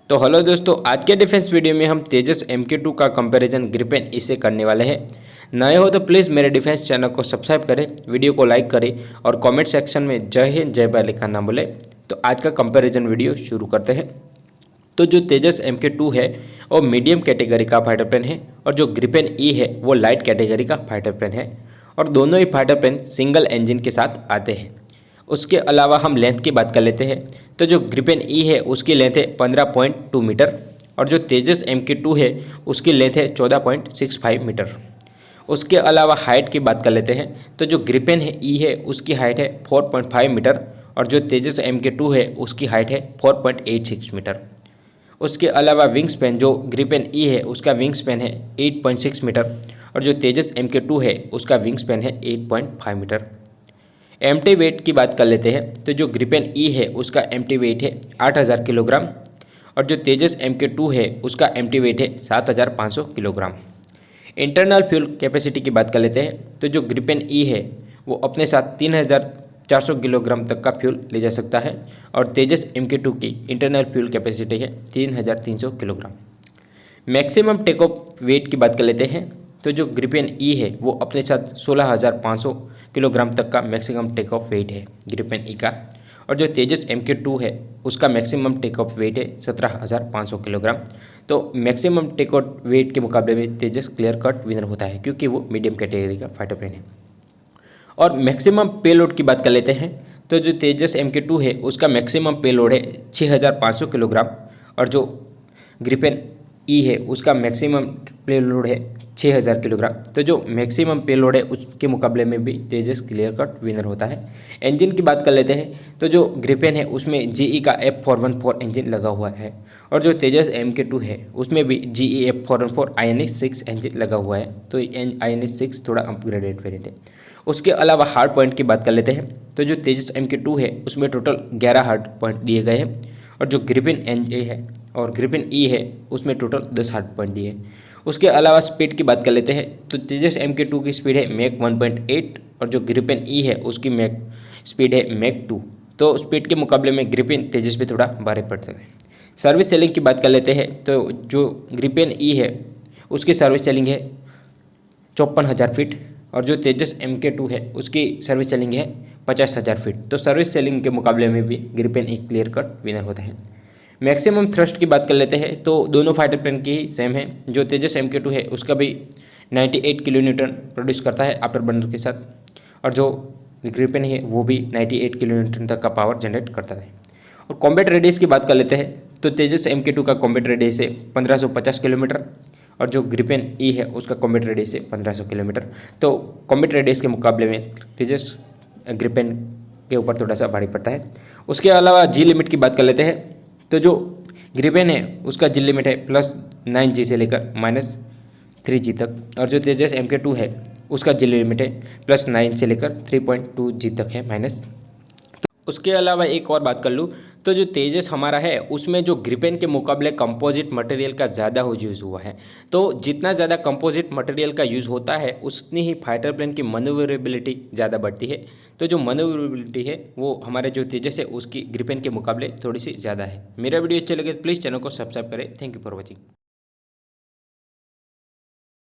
तो हेलो दोस्तों, आज के डिफेंस वीडियो में हम तेजस MK2 का कंपैरिजन ग्रिपेन ई से करने वाले हैं। नए हो तो प्लीज़ मेरे डिफेंस चैनल को सब्सक्राइब करें, वीडियो को लाइक करें और कमेंट सेक्शन में जय हिंद जय भारत लिखना ना भूलें। तो आज का कंपैरिजन वीडियो शुरू करते हैं। तो जो तेजस MK2 है वो मीडियम कैटेगरी का फाइटर प्लेन है और जो ग्रिपेन ई है वो लाइट कैटेगरी का फाइटर प्लेन है और दोनों ही फाइटर प्लेन सिंगल इंजन के साथ आते हैं। उसके अलावा हम लेंथ की बात कर लेते हैं। तो जो ग्रिपेन ई है उसकी लेंथ है 15.2 मीटर और जो तेजस MK2 है उसकी लेंथ है 14.65 मीटर। उसके अलावा हाइट की बात कर लेते हैं। तो जो ग्रिपेन है ई है उसकी हाइट है 4.5 मीटर और जो तेजस MK2 है उसकी हाइट है 4.86 मीटर। उसके अलावा विंग स्पैन जो ग्रिपेन ई है उसका विंग स्पैन है 8.6 मीटर और जो तेजस MK2 है उसका विंग स्पैन है 8.5 मीटर। एम्प्टी वेट की बात कर लेते हैं। तो जो ग्रिपेन ई है उसका एम्प्टी वेट है 8000 किलोग्राम और जो तेजस MK2 है उसका एम्प्टी वेट है 7500 किलोग्राम। इंटरनल फ्यूल कैपेसिटी की बात कर लेते हैं। तो जो ग्रिपेन ई है वो अपने साथ 3400 किलोग्राम तक का फ्यूल ले जा सकता है और तेजस MK2 की इंटरनल फ्यूल कैपेसिटी है 3300 kilogram. Maximum take off weight की बात कर लेते हैं। तो जो ग्रिपेन ई है वो अपने साथ 16500 किलोग्राम तक का मैक्सिमम टेक ऑफ वेट है ग्रिपेन ई का और जो तेजस MK2 है उसका मैक्सिमम टेक ऑफ वेट है 17500 किलोग्राम। तो मैक्सिमम टेक ऑफ वेट के मुकाबले में तेजस क्लियर कट विनर होता है क्योंकि वो मीडियम कैटेगरी का फाइटर प्लेन है। और मैक्सिमम पेलोड की बात कर लेते हैं। तो जो तेजस MK2 है उसका मैक्सिमम पेलोड है 6500 किलोग्राम और जो ग्रिपेन ई है उसका मैक्सिमम पेलोड है 6000 किलोग्राम। तो जो मैक्सिमम पेलोड है उसके मुकाबले में भी तेजस क्लियर कट विनर होता है। इंजन की बात कर लेते हैं। तो जो ग्रिपेन है उसमें GE का F414 इंजन लगा हुआ है और जो तेजस MK2 है उसमें भी GE F414 INS-6 इंजन लगा हुआ है। तो INS-6 थोड़ा अपग्रेडेड वेरिएंट है। उसके अलावा हार्ड पॉइंट की बात कर लेते हैं। तो जो तेजस MK2 है उसमें टोटल 11 हार्ड पॉइंट दिए गए हैं और जो ग्रिपेन NJ है और ग्रिपेन ई है उसमें टोटल 10 हार्ड पॉइंट दिए हैं। उसके अलावा स्पीड की बात कर लेते हैं। तो तेजस MK2 की स्पीड है मैक 1.8 और जो ग्रिपेन ई है उसकी मैक स्पीड है मैक 2। तो स्पीड के मुकाबले में ग्रिपेन तेजस पे थोड़ा भारी पड़ता है। सर्विस सेलिंग की बात कर लेते हैं। तो जो ग्रिपेन ई है उसकी सर्विस सेलिंग है 54,000 फीट और जो तेजस MK2 है उसकी सर्विस सेलिंग है 50,000 फीट। तो सर्विस सेलिंग के मुकाबले में भी Gripen E clear cut winner होता है। मैक्सिमम थ्रस्ट की बात कर लेते हैं। तो दोनों फाइटर प्लेन की ही सेम है। जो तेजस MK2 है उसका भी 98 किलो न्यूटन प्रोड्यूस करता है आफ्टर बर्नर के साथ और जो ग्रिपेन है वो भी 98 किलो न्यूटन तक का पावर जनरेट करता है। और कॉम्बैट रेडियस की बात कर लेते हैं। तो तेजस MK2 का कॉम्बैट रेडियस है 1550 किलोमीटर और जो ग्रिपेन ई है उसका कॉम्बैट रेडियस है 1500 किलोमीटर। तो कॉम्बैट रेडियस के मुकाबले में तेजस ग्रिपेन के ऊपर थोड़ा सा भारी पड़ता है। उसके अलावा जी लिमिट की बात कर लेते हैं। तो जो ग्रिपेन है उसका जी लिमिट है +9G से लेकर -3G तक और जो तेजस MK2 है उसका जी लिमिट है +9 से लेकर 3.2G तक है माइनस। उसके अलावा एक और बात कर लूँ तो जो तेजस हमारा है उसमें जो ग्रिपेन के मुकाबले कंपोजिट मटेरियल का ज़्यादा यूज़ हुआ है। तो जितना ज़्यादा कंपोजिट मटेरियल का यूज़ होता है उतनी ही फाइटर प्लेन की मनोवरेबिलिटी ज़्यादा बढ़ती है। तो जो मनोवरेबिलिटी है वो हमारे जो तेजस है उसकी ग्रिपेन के मुकाबले थोड़ी सी ज़्यादा है। मेरा वीडियो अच्छे लगे तो प्लीज़ चैनल को सब्सक्राइब करें। Thank you for watching.